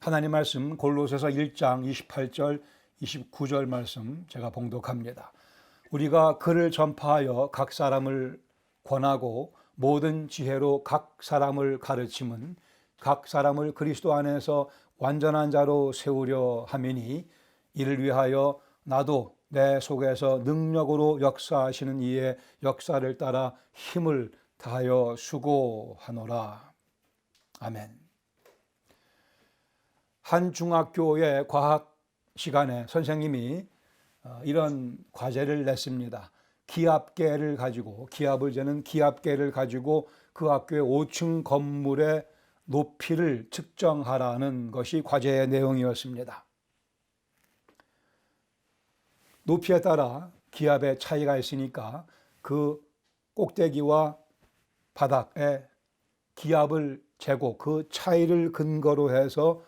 하나님 말씀 골로새서 1장 28절 29절 말씀 제가 봉독합니다. 우리가 그를 전파하여 각 사람을 권하고 모든 지혜로 각 사람을 가르침은 각 사람을 그리스도 안에서 완전한 자로 세우려 함이니 이를 위하여 나도 내 속에서 능력으로 역사하시는 이의 역사를 따라 힘을 다하여 수고하노라. 아멘. 한 중학교의 과학 시간에 선생님이 이런 과제를 냈습니다. 기압계를 가지고, 기압을 재는 기압계를 가지고 그 학교의 5층 건물의 높이를 측정하라는 것이 과제의 내용이었습니다. 높이에 따라 기압의 차이가 있으니까 그 꼭대기와 바닥의 기압을 재고 그 차이를 근거로 해서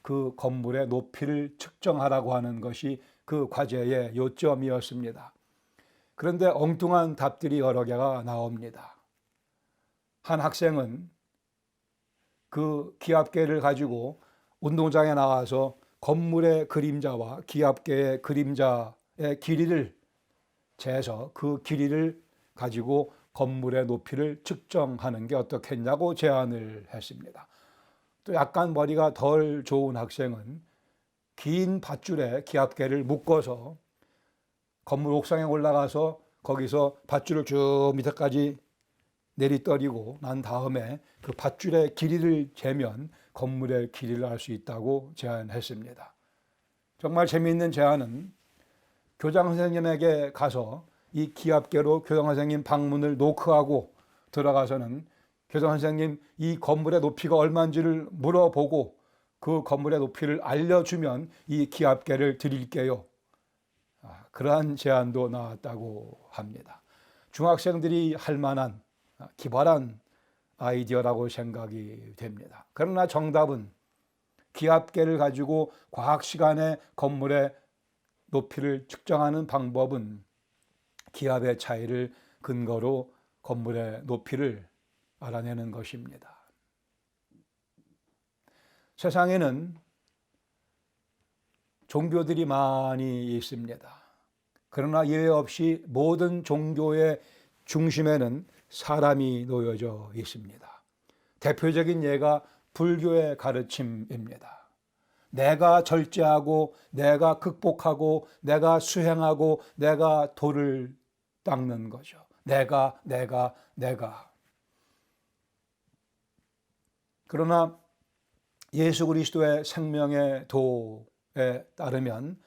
그 건물의 높이를 측정하라고 하는 것이 그 과제의 요점이었습니다. 그런데 엉뚱한 답들이 여러 개가 나옵니다. 한 학생은 그 기압계를 가지고 운동장에 나와서 건물의 그림자와 기압계의 그림자의 길이를 재서 그 길이를 가지고 건물의 높이를 측정하는 게 어떻겠냐고 제안을 했습니다. 또 약간 머리가 덜 좋은 학생은 긴 밧줄에 기압계를 묶어서 건물 옥상에 올라가서 거기서 밧줄을 쭉 밑에까지 내리떠리고 난 다음에 그 밧줄의 길이를 재면 건물의 길이를 알 수 있다고 제안했습니다. 정말 재미있는 제안은 교장 선생님에게 가서 이 기압계로 교장 선생님 방문을 노크하고 들어가서는 교장 선생님 이 건물의 높이가 얼마인지를 물어보고 그 건물의 높이를 알려주면 이 기압계를 드릴게요. 그러한 제안도 나왔다고 합니다. 중학생들이 할 만한 기발한 아이디어라고 생각이 됩니다. 그러나 정답은 기압계를 가지고 과학 시간에 건물의 높이를 측정하는 방법은 기압의 차이를 근거로 건물의 높이를 알아내는 것입니다. 세상에는 종교들이 많이 있습니다. 그러나 예외 없이 모든 종교의 중심에는 사람이 놓여져 있습니다. 대표적인 예가 불교의 가르침입니다. 내가 절제하고 내가 극복하고 내가 수행하고 내가 도를 닦는 거죠. 내가. 그러나 예수 그리스도의 생명의 도에 따르면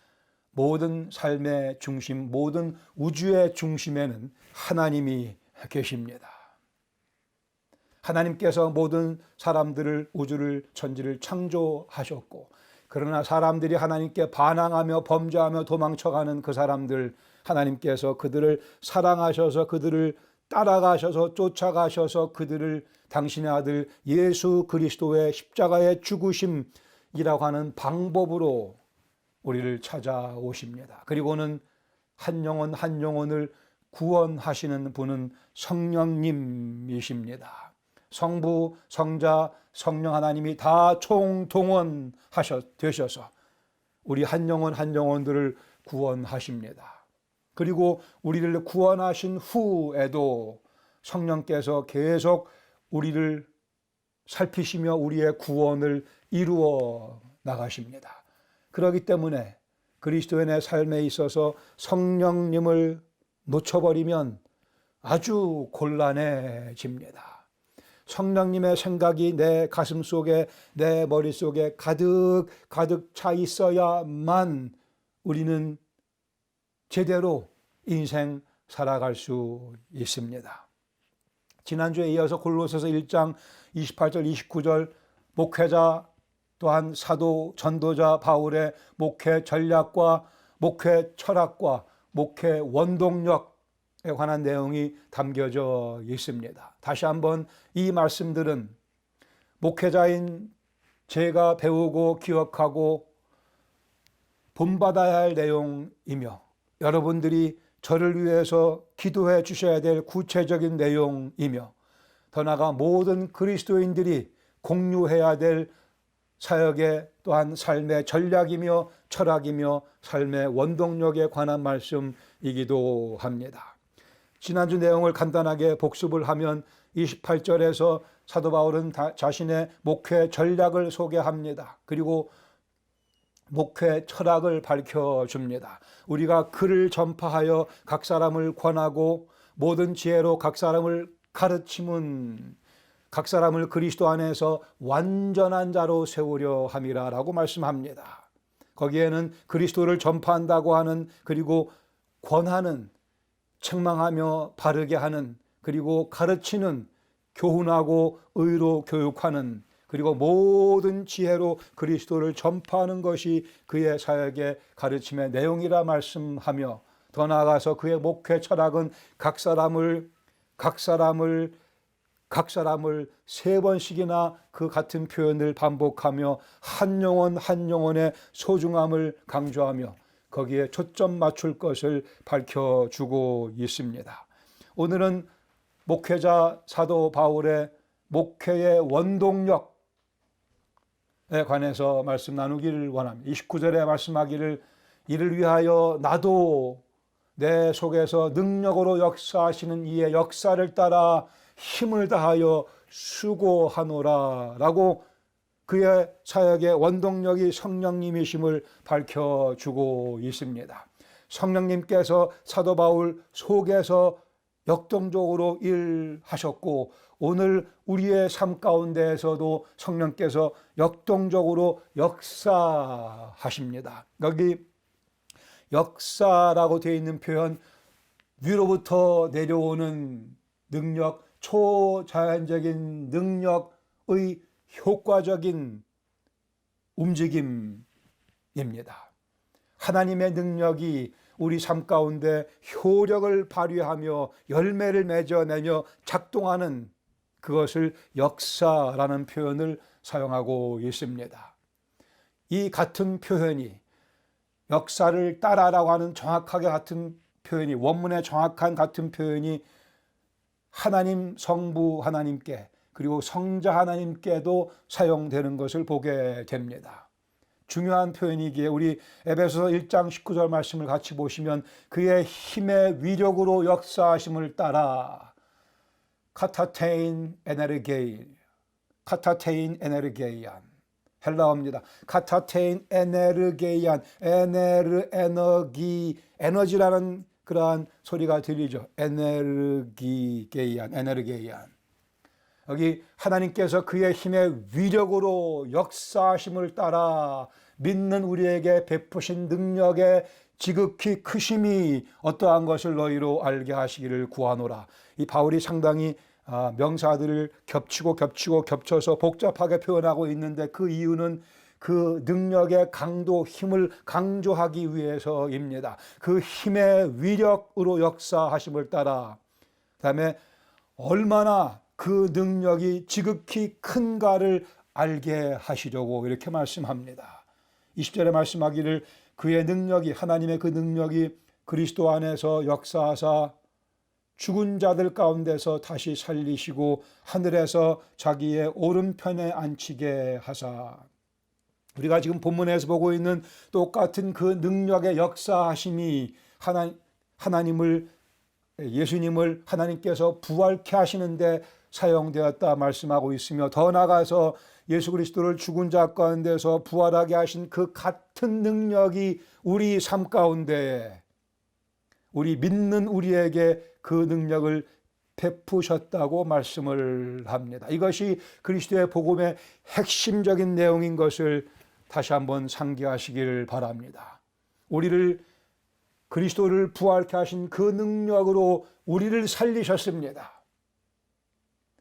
모든 삶의 중심, 모든 우주의 중심에는 하나님이 계십니다. 하나님께서 모든 사람들을, 우주를, 천지를 창조하셨고, 그러나 사람들이 하나님께 반항하며 범죄하며 도망쳐가는 그 사람들, 하나님께서 그들을 사랑하셔서 그들을 따라가셔서 쫓아가셔서 그들을 당신의 아들 예수 그리스도의 십자가의 죽으심이라고 하는 방법으로 우리를 찾아오십니다. 그리고는 한 영혼 한 영혼을 구원하시는 분은 성령님이십니다. 성부, 성자, 성령 하나님이 다 총동원되셔서 우리 한 영혼 한 영혼들을 구원하십니다. 그리고 우리를 구원하신 후에도 성령께서 계속 우리를 살피시며 우리의 구원을 이루어 나가십니다. 그렇기 때문에 그리스도인의 삶에 있어서 성령님을 놓쳐버리면 아주 곤란해집니다. 성령님의 생각이 내 가슴 속에, 내 머릿속에 가득 차 있어야만 우리는 제대로 인생 살아갈 수 있습니다. 지난주에 이어서 골로새서 1장 28절 29절 목회자 또한 사도 전도자 바울의 목회 전략과 목회 철학과 목회 원동력에 관한 내용이 담겨져 있습니다. 다시 한번 이 말씀들은 목회자인 제가 배우고 기억하고 본받아야 할 내용이며 여러분들이 저를 위해서 기도해 주셔야 될 구체적인 내용이며 더 나아가 모든 그리스도인들이 공유해야 될 사역의 또한 삶의 전략이며 철학이며 삶의 원동력에 관한 말씀이기도 합니다. 지난주 내용을 간단하게 복습을 하면 28절에서 사도 바울은 자신의 목회 전략을 소개합니다. 그리고 목회 철학을 밝혀줍니다. 우리가 글을 전파하여 각 사람을 권하고 모든 지혜로 각 사람을 가르침은 각 사람을 그리스도 안에서 완전한 자로 세우려 함이라 라고 말씀합니다. 거기에는 그리스도를 전파한다고 하는, 그리고 권하는, 책망하며 바르게 하는, 그리고 가르치는, 교훈하고 의로 교육하는, 그리고 모든 지혜로 그리스도를 전파하는 것이 그의 사역의 가르침의 내용이라 말씀하며, 더 나아가서 그의 목회 철학은 각 사람을 세 번씩이나 그 같은 표현을 반복하며 한 영혼 한 영혼의 소중함을 강조하며 거기에 초점 맞출 것을 밝혀주고 있습니다. 오늘은 목회자 사도 바울의 목회의 원동력에 관해서 말씀 나누기를 원합니다. 29절에 말씀하기를 이를 위하여 나도 내 속에서 능력으로 역사하시는 이의 역사를 따라 힘을 다하여 수고하노라 라고 그의 사역의 원동력이 성령님이심을 밝혀주고 있습니다. 성령님께서 사도 바울 속에서 역동적으로 일하셨고 오늘 우리의 삶 가운데에서도 성령께서 역동적으로 역사하십니다. 여기 역사라고 되어 있는 표현, 위로부터 내려오는 능력, 초자연적인 능력의 효과적인 움직임입니다. 하나님의 능력이 우리 삶 가운데 효력을 발휘하며 열매를 맺어내며 작동하는 그것을 역사라는 표현을 사용하고 있습니다. 이 같은 표현이 역사를 따라라고 하는 정확하게 같은 표현이, 원문의 정확한 같은 표현이 하나님 성부 하나님께 그리고 성자 하나님께도 사용되는 것을 보게 됩니다. 중요한 표현이기에 우리 에베소서 1장 19절 말씀을 같이 보시면 그의 힘의 위력으로 역사하심을 따라 카타테인 에네르게이안, 헬라어입니다. 카타테인 에네르게이안, 에너지라는 그러한 소리가 들리죠. 에네르게이안. 여기 하나님께서 그의 힘의 위력으로 역사하심을 따라 믿는 우리에게 베푸신 능력의 지극히 크심이 어떠한 것을 너희로 알게 하시기를 구하노라. 이 바울이 상당히 명사들을 겹쳐서 복잡하게 표현하고 있는데 그 이유는 그 능력의 강도, 힘을 강조하기 위해서입니다. 그 힘의 위력으로 역사하심을 따라, 그다음에 얼마나 그 능력이 지극히 큰가를 알게 하시려고 이렇게 말씀합니다. 20절에 말씀하기를 그의 능력이, 하나님의 그 능력이 그리스도 안에서 역사하사 죽은 자들 가운데서 다시 살리시고 하늘에서 자기의 오른편에 앉히게 하사. 우리가 지금 본문에서 보고 있는 똑같은 그 능력의 역사하심이 예수님을 하나님께서 부활케 하시는데 사용되었다 말씀하고 있으며, 더 나아가서 예수 그리스도를 죽은 자 가운데서 부활하게 하신 그 같은 능력이 우리 삶 가운데, 우리 믿는 우리에게 그 능력을 베푸셨다고 말씀을 합니다. 이것이 그리스도의 복음의 핵심적인 내용인 것을 다시 한번 상기하시기를 바랍니다. 그리스도를 부활케 하신 그 능력으로 우리를 살리셨습니다.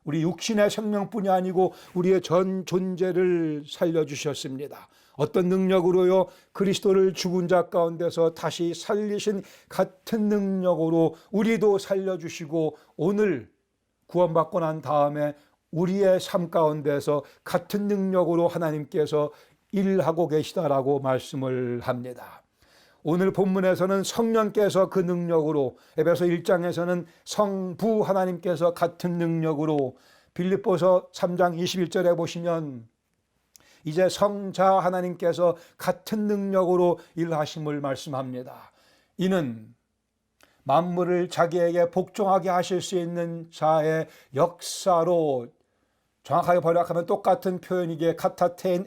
우리 육신의 생명뿐이 아니고 우리의 전 존재를 살려주셨습니다. 어떤 능력으로요? 그리스도를 죽은 자 가운데서 다시 살리신 같은 능력으로 우리도 살려주시고 오늘 구원받고 난 다음에 우리의 삶 가운데서 같은 능력으로 하나님께서 일하고 계시다라고 말씀을 합니다. 오늘 본문에서는 성령께서 그 능력으로, 에베소 1장에서는 성부 하나님께서 같은 능력으로, 빌립보서 3장 21절에 보시면 이제 성자 하나님께서 같은 능력으로 일하심을 말씀합니다. 이는 만물을 자기에게 복종하게 하실 수 있는 자의 역사로, 정확하게 번역하면 똑같은 표현이기에 카타테인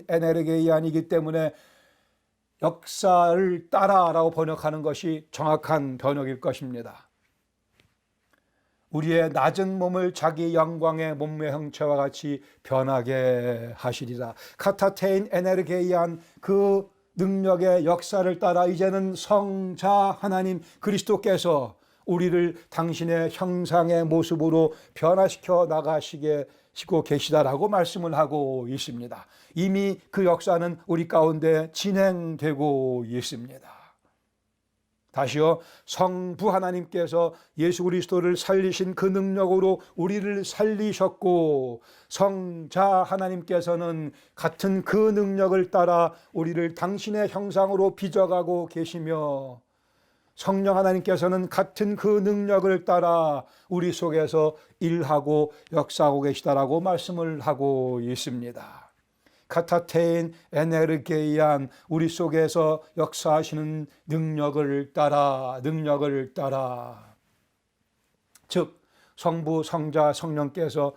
에네르게이안이기 때문에 역사를 따라라고 번역하는 것이 정확한 번역일 것입니다. 우리의 낮은 몸을 자기 영광의 몸의 형체와 같이 변하게 하시리라. 카타테인 에네르게이안, 그 능력의 역사를 따라 이제는 성자 하나님 그리스도께서 우리를 당신의 형상의 모습으로 변화시켜 나가시고 계시다라고 말씀을 하고 있습니다. 이미 그 역사는 우리 가운데 진행되고 있습니다. 다시요, 성부 하나님께서 예수 그리스도를 살리신 그 능력으로 우리를 살리셨고, 성자 하나님께서는 같은 그 능력을 따라 우리를 당신의 형상으로 빚어가고 계시며, 성령 하나님께서는 같은 그 능력을 따라 우리 속에서 일하고 역사하고 계시다라고 말씀을 하고 있습니다. 카타테인 에네르게이안, 우리 속에서 역사하시는 능력을 따라, 즉 성부, 성자, 성령께서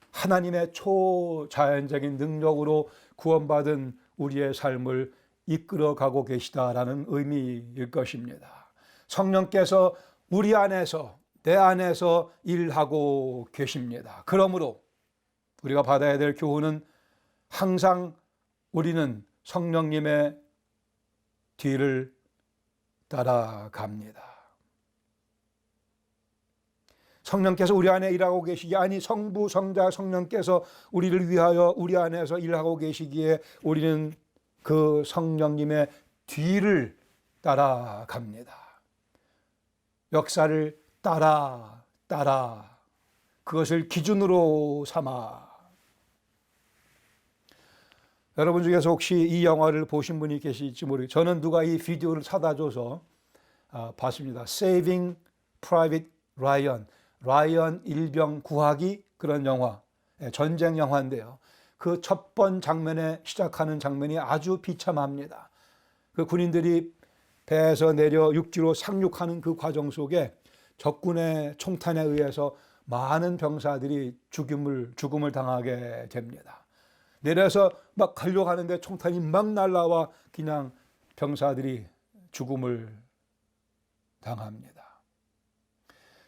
하나님의 초자연적인 능력으로 구원받은 우리의 삶을 이끌어가고 계시다라는 의미일 것입니다. 성령께서 우리 안에서, 내 안에서 일하고 계십니다. 그러므로 우리가 받아야 될 교훈은 항상 우리는 성령님의 뒤를 따라갑니다. 성령께서 우리 안에 일하고 계시기에, 아니 성부, 성자, 성령께서 우리를 위하여 우리 안에서 일하고 계시기에 우리는 그 성령님의 뒤를 따라갑니다. 역사를 따라 그것을 기준으로 삼아. 여러분 중에서 혹시 이 영화를 보신 분이 계실지 모르겠어요. 저는 누가 이 비디오를 사다 줘서 봤습니다. Saving Private Ryan, 라이언 일병 구하기, 그런 영화, 전쟁 영화인데요. 그 첫 번 장면에 시작하는 장면이 아주 비참합니다. 그 군인들이 배에서 내려 육지로 상륙하는 그 과정 속에 적군의 총탄에 의해서 많은 병사들이 죽음을 당하게 됩니다. 내려서 막 가려고 하는데 총탄이 막 날라와 그냥 병사들이 죽음을 당합니다.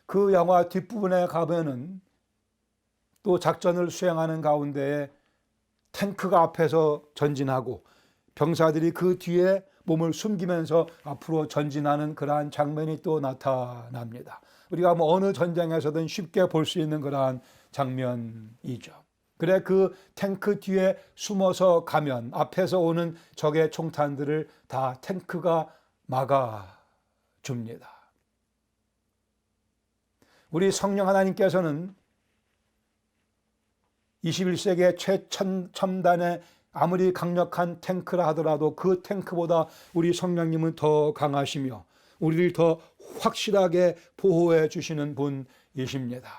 그 영화 뒷부분에 가면은 또 작전을 수행하는 가운데 탱크가 앞에서 전진하고 병사들이 그 뒤에 몸을 숨기면서 앞으로 전진하는 그러한 장면이 또 나타납니다. 우리가 뭐 어느 전쟁에서든 쉽게 볼 수 있는 그러한 장면이죠. 그래 그 탱크 뒤에 숨어서 가면 앞에서 오는 적의 총탄들을 다 탱크가 막아줍니다. 우리 성령 하나님께서는 21세기의 최첨단의 아무리 강력한 탱크라 하더라도 그 탱크보다 우리 성령님은 더 강하시며 우리를 더 확실하게 보호해 주시는 분이십니다.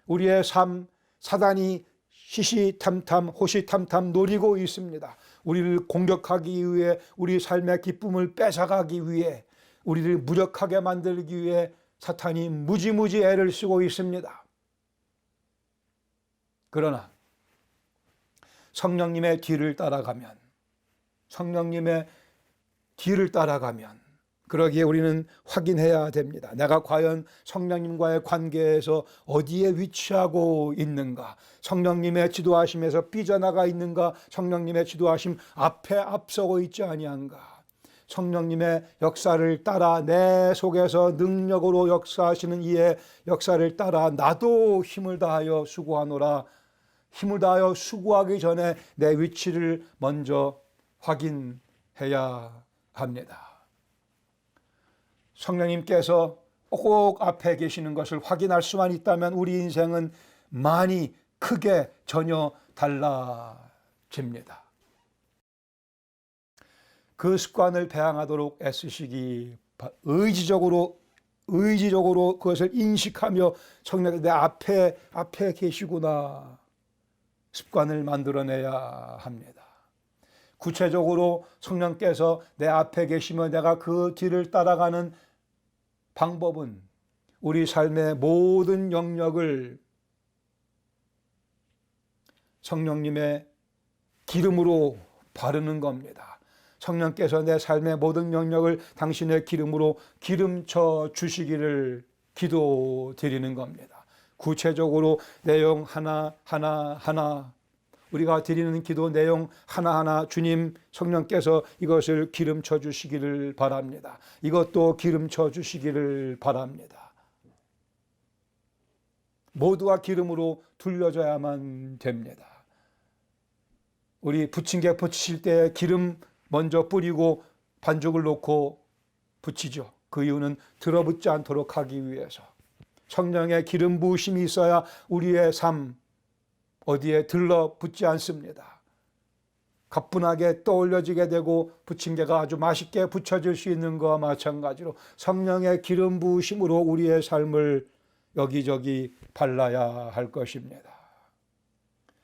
우리의 삶, 사단이 시시탐탐 호시탐탐 노리고 있습니다. 우리를 공격하기 위해, 우리 삶의 기쁨을 뺏어가기 위해, 우리를 무력하게 만들기 위해 사탄이 무지무지 애를 쓰고 있습니다. 그러나 성령님의 뒤를 따라가면, 그러기에 우리는 확인해야 됩니다. 내가 과연 성령님과의 관계에서 어디에 위치하고 있는가? 성령님의 지도하심에서 삐져나가 있는가? 성령님의 지도하심 앞에 앞서고 있지 아니한가? 성령님의 역사를 따라 내 속에서 능력으로 역사하시는 이의 역사를 따라 나도 힘을 다하여 수고하노라. 힘을 다하여 수고하기 전에 내 위치를 먼저 확인해야 합니다. 성령님께서 꼭 앞에 계시는 것을 확인할 수만 있다면 우리 인생은 많이 크게 전혀 달라집니다. 그 습관을 배양하도록 애쓰시기, 의지적으로 그것을 인식하며 성령님 내 앞에 계시구나. 습관을 만들어내야 합니다. 구체적으로 성령께서 내 앞에 계시며 내가 그 뒤를 따라가는 방법은 우리 삶의 모든 영역을 성령님의 기름으로 바르는 겁니다. 성령께서 내 삶의 모든 영역을 당신의 기름으로 기름쳐 주시기를 기도드리는 겁니다. 구체적으로 내용 하나 우리가 드리는 기도 내용 하나하나 주님 성령께서 이것을 기름쳐 주시기를 바랍니다. 이것도 기름쳐 주시기를 바랍니다. 모두가 기름으로 둘러져야만 됩니다. 우리 부침개 부치실 때 기름 먼저 뿌리고 반죽을 놓고 부치죠. 그 이유는 들어붙지 않도록 하기 위해서. 성령의 기름 부으심이 있어야 우리의 삶 어디에 들러붙지 않습니다. 가뿐하게 떠올려지게 되고 부침개가 아주 맛있게 부쳐질 수 있는 것과 마찬가지로 성령의 기름 부으심으로 우리의 삶을 여기저기 발라야 할 것입니다.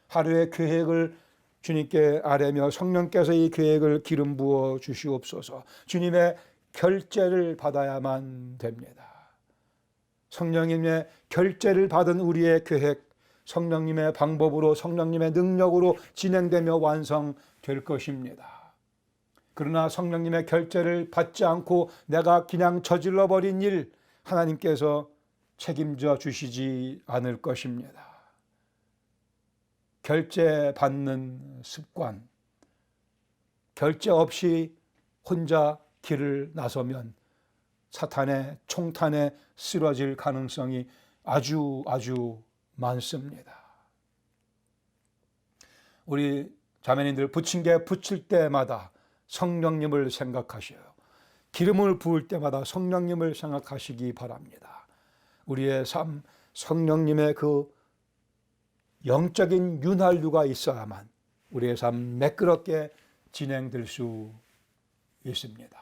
하루의 계획을 주님께 아뢰며 성령께서 이 계획을 기름 부어 주시옵소서. 주님의 결제를 받아야만 됩니다. 성령님의 결제를 받은 우리의 계획, 성령님의 방법으로 성령님의 능력으로 진행되며 완성될 것입니다. 그러나 성령님의 결제를 받지 않고 내가 그냥 저질러 버린 일 하나님께서 책임져 주시지 않을 것입니다. 결제 받는 습관, 결제 없이 혼자 길을 나서면 사탄의 총탄에 쓰러질 가능성이 아주 많습니다. 우리 자매님들 부침개 부칠 때마다 성령님을 생각하셔요. 기름을 부을 때마다 성령님을 생각하시기 바랍니다. 우리의 삶, 성령님의 그 영적인 윤활유가 있어야만 우리의 삶 매끄럽게 진행될 수 있습니다.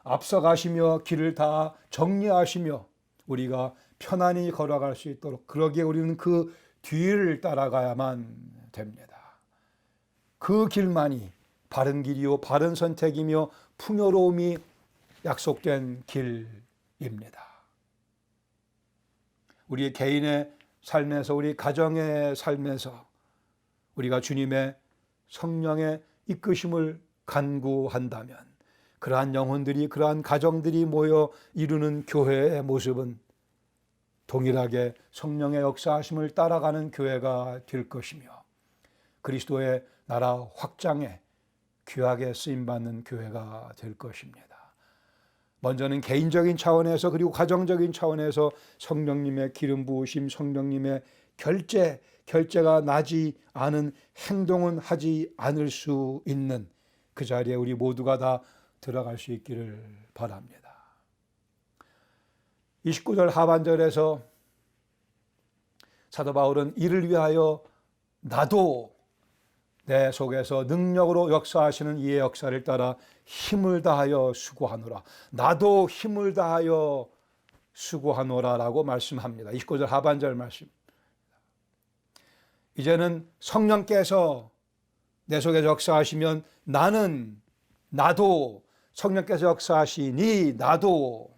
앞서가시며 길을 다 정리하시며 우리가 편안히 걸어갈 수 있도록 그러기에 우리는 그 뒤를 따라가야만 됩니다. 그 길만이 바른 길이요 바른 선택이며 풍요로움이 약속된 길입니다. 우리 개인의 삶에서 우리 가정의 삶에서 우리가 주님의 성령의 이끄심을 간구한다면 그러한 영혼들이 그러한 가정들이 모여 이루는 교회의 모습은 동일하게 성령의 역사하심을 따라가는 교회가 될 것이며 그리스도의 나라 확장에 귀하게 쓰임받는 교회가 될 것입니다. 먼저는 개인적인 차원에서 그리고 가정적인 차원에서 성령님의 기름 부으심, 성령님의 결제가 나지 않은 행동은 하지 않을 수 있는 그 자리에 우리 모두가 다 들어갈 수 있기를 바랍니다. 29절 하반절에서 사도 바울은 이를 위하여 나도 내 속에서 능력으로 역사하시는 이의 역사를 따라 힘을 다하여 수고하노라. 나도 힘을 다하여 수고하노라 라고 말씀합니다. 29절 하반절 말씀. 이제는 성령께서 내 속에 역사하시면 나도 성령께서 역사하시니 나도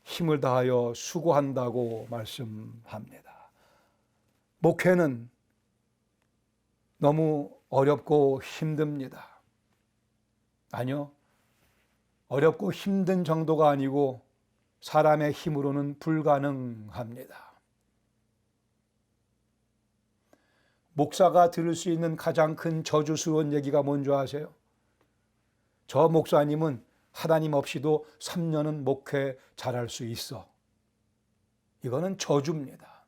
힘을 다하여 수고한다고 말씀합니다. 목회는 너무 어렵고 힘듭니다. 아니요. 어렵고 힘든 정도가 아니고 사람의 힘으로는 불가능합니다. 목사가 들을 수 있는 가장 큰 저주스러운 얘기가 뭔지 아세요? 저 목사님은 하나님 없이도 3년은 목회 잘할 수 있어. 이거는 저주입니다.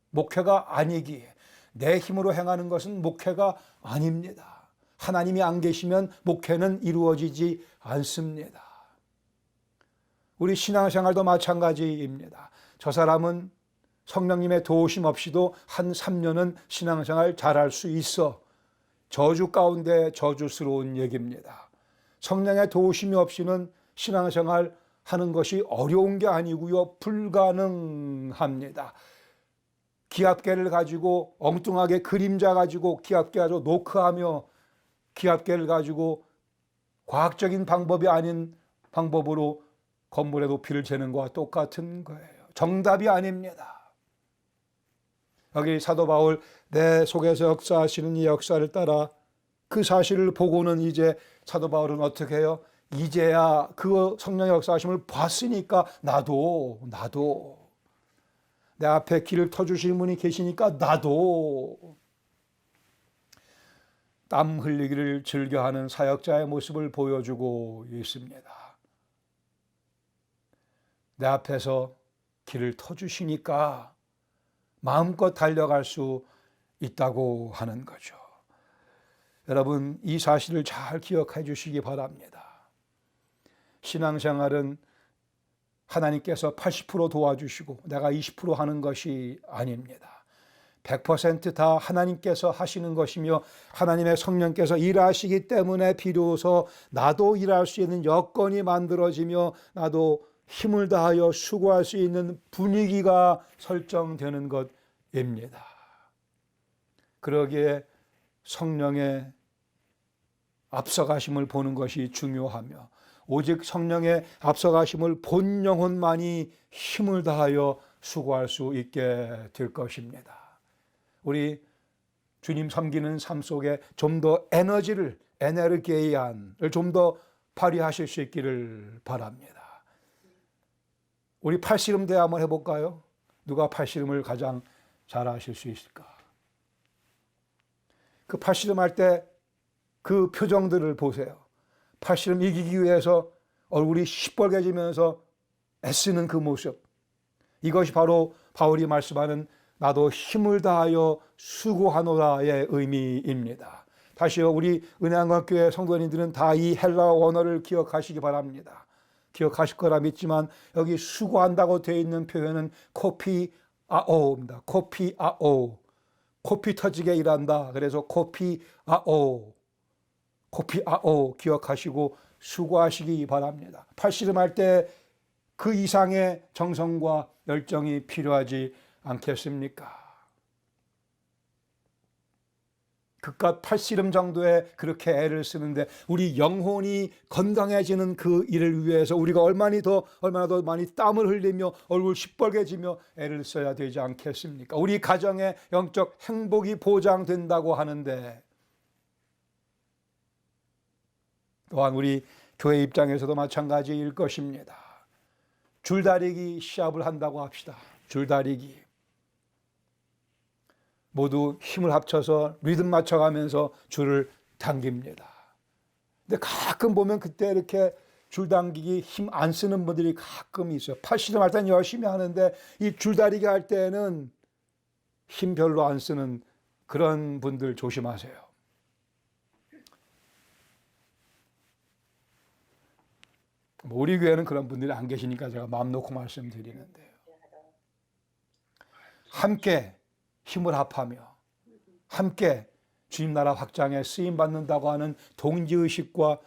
목회가 아니기에 내 힘으로 행하는 것은 목회가 아닙니다. 하나님이 안 계시면 목회는 이루어지지 않습니다. 우리 신앙생활도 마찬가지입니다. 저 사람은 성령님의 도우심 없이도 한 3년은 신앙생활 잘할 수 있어. 저주 가운데 저주스러운 얘기입니다. 성령의 도우심이 없이는 신앙생활 하는 것이 어려운 게 아니고요. 불가능합니다. 기압계를 가지고 엉뚱하게 그림자 가지고 기압계 가지고 노크하며 기압계를 가지고 과학적인 방법이 아닌 방법으로 건물의 높이를 재는 것과 똑같은 거예요. 정답이 아닙니다. 여기 사도 바울 내 속에서 역사하시는 이 역사를 따라 그 사실을 보고는 이제 사도 바울은 어떻게 해요? 이제야 그 성령의 역사하심을 봤으니까 나도 내 앞에 길을 터주시는 분이 계시니까 나도 땀 흘리기를 즐겨하는 사역자의 모습을 보여주고 있습니다. 내 앞에서 길을 터주시니까 마음껏 달려갈 수 있다고 하는 거죠. 여러분, 이 사실을 잘 기억해 주시기 바랍니다. 신앙생활은 하나님께서 80% 도와주시고 내가 20% 하는 것이 아닙니다. 100% 다 하나님께서 하시는 것이며 하나님의 성령께서 일하시기 때문에 비로소 나도 일할 수 있는 여건이 만들어지며 나도 힘을 다하여 수고할 수 있는 분위기가 설정되는 것입니다. 그러기에 성령의 앞서가심을 보는 것이 중요하며 오직 성령의 앞서가심을 본 영혼만이 힘을 다하여 수고할 수 있게 될 것입니다. 우리 주님 섬기는 삶 속에 좀 더 에너지를 좀 더 발휘하실 수 있기를 바랍니다. 우리 팔씨름 대회 한번 해볼까요? 누가 팔씨름을 가장 잘 하실 수 있을까? 그 팔씨름 할 때 그 표정들을 보세요. 팔씨름 이기기 위해서 얼굴이 시뻘개지면서 애쓰는 그 모습. 이것이 바로 바울이 말씀하는 나도 힘을 다하여 수고하노라의 의미입니다. 다시요, 우리 은혜한강교회 성도님들은 다 이 헬라어 원어를 기억하시기 바랍니다. 기억하실 거라 믿지만 여기 수고한다고 되어 있는 표현은 코피아오입니다. 코피아오. 코피 터지게 일한다. 그래서 코피아오 기억하시고 수고하시기 바랍니다. 팔씨름할 때 그 이상의 정성과 열정이 필요하지 않겠습니까? 그깟 팔씨름 정도에 그렇게 애를 쓰는데 우리 영혼이 건강해지는 그 일을 위해서 우리가 얼마나 더 많이 땀을 흘리며 얼굴 시뻘개지며 애를 써야 되지 않겠습니까? 우리 가정의 영적 행복이 보장된다고 하는데 또한 우리 교회 입장에서도 마찬가지일 것입니다. 줄다리기 시합을 한다고 합시다. 줄다리기. 모두 힘을 합쳐서 리듬 맞춰가면서 줄을 당깁니다. 근데 가끔 보면 그때 이렇게 줄 당기기 힘 안 쓰는 분들이 가끔 있어요. 팔씨름 할 때는 열심히 하는데 이 줄다리기 할 때는 힘 별로 안 쓰는 그런 분들 조심하세요. 우리 교회는 그런 분들이 안 계시니까 제가 마음 놓고 말씀드리는데요. 함께 힘을 합하며 함께 주님 나라 확장에 쓰임받는다고 하는 동지의식과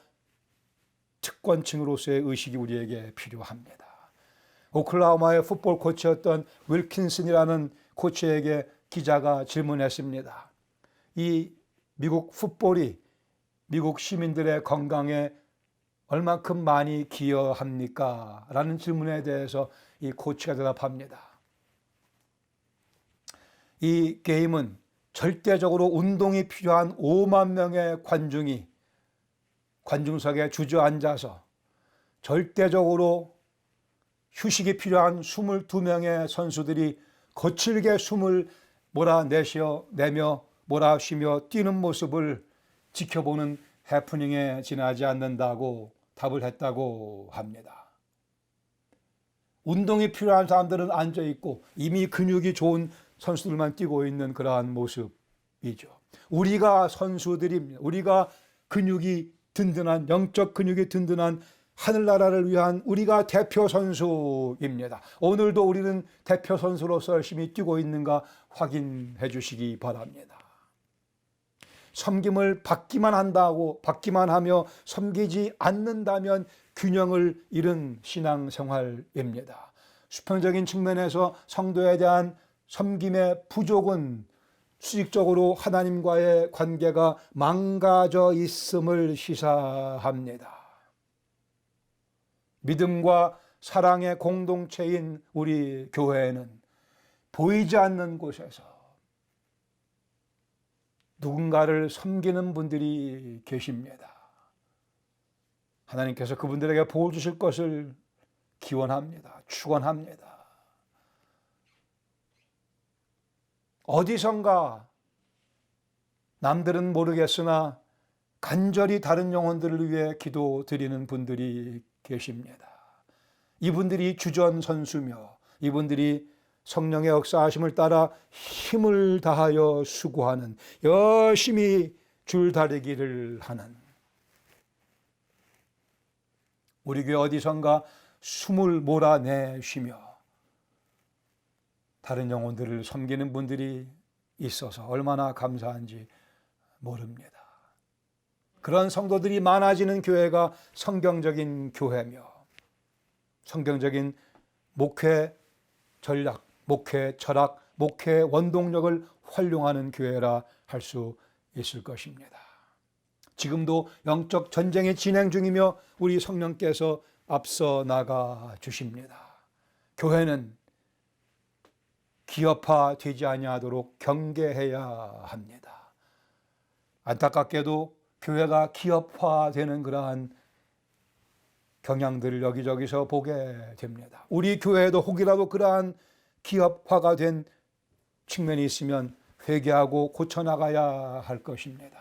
특권층으로서의 의식이 우리에게 필요합니다. 오클라호마의 풋볼 코치였던 윌킨슨이라는 코치에게 기자가 질문했습니다. 이 미국 풋볼이 미국 시민들의 건강에 얼만큼 많이 기여합니까? 라는 질문에 대해서 이 코치가 대답합니다. 이 게임은 절대적으로 운동이 필요한 5만 명의 관중이 관중석에 주저앉아서 절대적으로 휴식이 필요한 22명의 선수들이 거칠게 숨을 몰아내며 몰아쉬며 뛰는 모습을 지켜보는 해프닝에 지나지 않는다고 답을 했다고 합니다. 운동이 필요한 사람들은 앉아있고 이미 근육이 좋은 선수들만 뛰고 있는 그러한 모습이죠. 우리가 선수들입니다. 우리가 근육이 든든한 영적 근육이 든든한 하늘나라를 위한 우리가 대표 선수입니다. 오늘도 우리는 대표 선수로서 열심히 뛰고 있는가 확인해 주시기 바랍니다. 섬김을 받기만 하며 섬기지 않는다면 균형을 잃은 신앙생활입니다. 수평적인 측면에서 성도에 대한 섬김의 부족은 수직적으로 하나님과의 관계가 망가져 있음을 시사합니다. 믿음과 사랑의 공동체인 우리 교회에는 보이지 않는 곳에서 누군가를 섬기는 분들이 계십니다. 하나님께서 그분들에게 복을 주실 것을 기원합니다. 축원합니다. 어디선가 남들은 모르겠으나 간절히 다른 영혼들을 위해 기도드리는 분들이 계십니다. 이분들이 주전선수며 이분들이 성령의 역사하심을 따라 힘을 다하여 수고하는, 열심히 줄다리기를 하는, 우리 교회 어디선가 숨을 몰아내쉬며 다른 영혼들을 섬기는 분들이 있어서 얼마나 감사한지 모릅니다. 그런 성도들이 많아지는 교회가 성경적인 교회며 성경적인 목회 전략, 목회 철학, 목회 원동력을 활용하는 교회라 할 수 있을 것입니다. 지금도 영적 전쟁이 진행 중이며 우리 성령께서 앞서 나가 주십니다. 교회는 기업화되지 아니하도록 경계해야 합니다. 안타깝게도 교회가 기업화되는 그러한 경향들을 여기저기서 보게 됩니다. 우리 교회도 혹이라도 그러한 기업화가 된 측면이 있으면 회개하고 고쳐나가야 할 것입니다.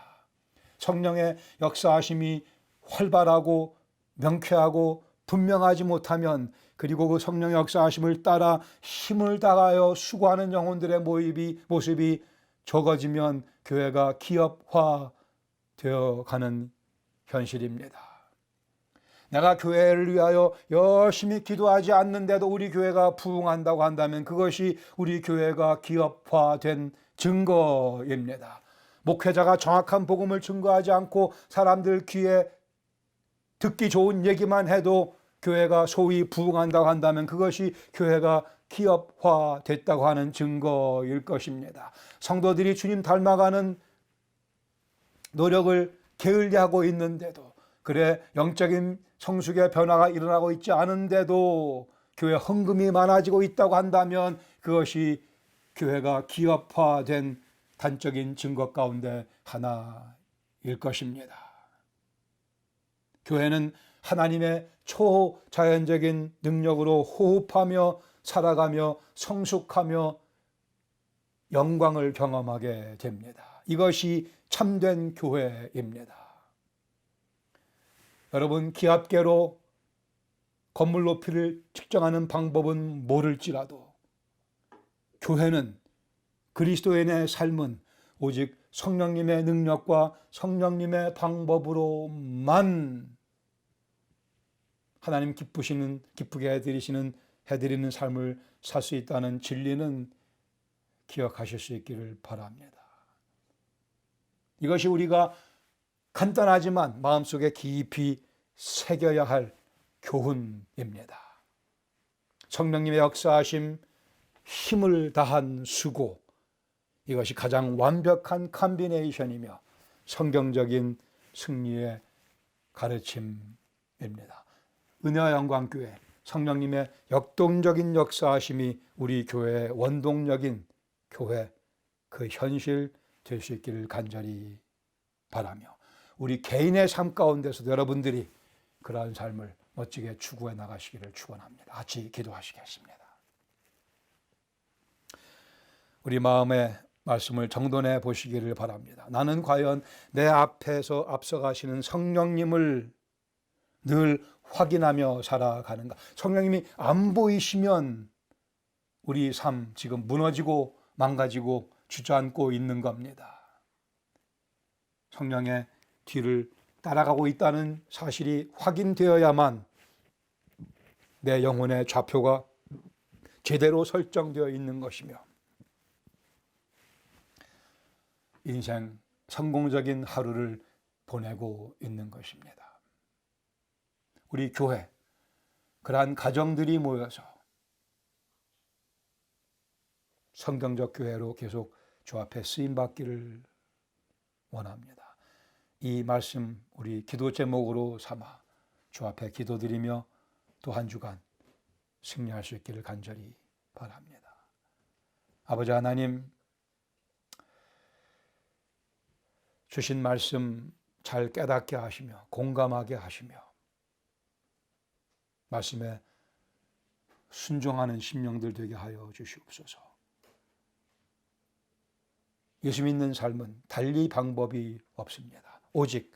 성령의 역사하심이 활발하고 명쾌하고 분명하지 못하면, 그리고 그 성령의 역사하심을 따라 힘을 다하여 수고하는 영혼들의 모습이 적어지면 교회가 기업화되어 가는 현실입니다. 내가 교회를 위하여 열심히 기도하지 않는데도 우리 교회가 부흥한다고 한다면 그것이 우리 교회가 기업화된 증거입니다. 목회자가 정확한 복음을 증거하지 않고 사람들 귀에 듣기 좋은 얘기만 해도 교회가 소위 부흥한다고 한다면 그것이 교회가 기업화됐다고 하는 증거일 것입니다. 성도들이 주님 닮아가는 노력을 게을리하고 있는데도, 그래 영적인 성숙의 변화가 일어나고 있지 않은데도 교회 헌금이 많아지고 있다고 한다면 그것이 교회가 기업화된 단적인 증거 가운데 하나일 것입니다. 교회는 하나님의 초자연적인 능력으로 호흡하며 살아가며 성숙하며 영광을 경험하게 됩니다. 이것이 참된 교회입니다. 여러분, 기압계로 건물 높이를 측정하는 방법은 모를지라도 교회는, 그리스도인의 삶은 오직 성령님의 능력과 성령님의 방법으로만 하나님 기쁘게 해드리는 삶을 살 수 있다는 진리는 기억하실 수 있기를 바랍니다. 이것이 우리가 간단하지만 마음속에 깊이 새겨야 할 교훈입니다. 성령님의 역사하심, 힘을 다한 수고, 이것이 가장 완벽한 컴비네이션이며 성경적인 승리의 가르침입니다. 은혜와 영광교회, 성령님의 역동적인 역사하심이 우리 교회의 원동력인 교회, 그 현실 될 수 있기를 간절히 바라며, 우리 개인의 삶 가운데서도 여러분들이 그러한 삶을 멋지게 추구해 나가시기를 축원합니다. 같이 기도하시겠습니다. 우리 마음의 말씀을 정돈해 보시기를 바랍니다. 나는 과연 내 앞에서 앞서가시는 성령님을 늘 확인하며 살아가는가? 성령님이 안 보이시면 우리 삶 지금 무너지고 망가지고 주저앉고 있는 겁니다. 성령의 뒤를 따라가고 있다는 사실이 확인되어야만 내 영혼의 좌표가 제대로 설정되어 있는 것이며 인생 성공적인 하루를 보내고 있는 것입니다. 우리 교회, 그러한 가정들이 모여서 성경적 교회로 계속 주 앞에 쓰임받기를 원합니다. 이 말씀 우리 기도 제목으로 삼아 주 앞에 기도드리며 또 한 주간 승리할 수 있기를 간절히 바랍니다. 아버지 하나님, 주신 말씀 잘 깨닫게 하시며 공감하게 하시며 말씀에 순종하는 심령들 되게 하여 주시옵소서. 예수 믿는 삶은 달리 방법이 없습니다. 오직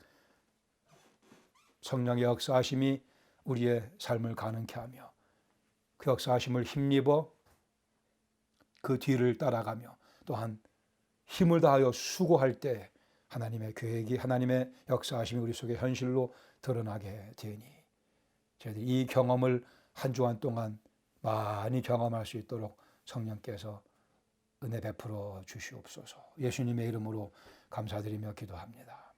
성령의 역사하심이 우리의 삶을 가능케 하며 그 역사하심을 힘입어 그 뒤를 따라가며 또한 힘을 다하여 수고할 때 하나님의 계획이, 하나님의 역사하심이 우리 속에 현실로 드러나게 되니 저희들이 이 경험을 한 주간 동안 많이 경험할 수 있도록 성령께서 은혜 베풀어 주시옵소서. 예수님의 이름으로 감사드리며 기도합니다.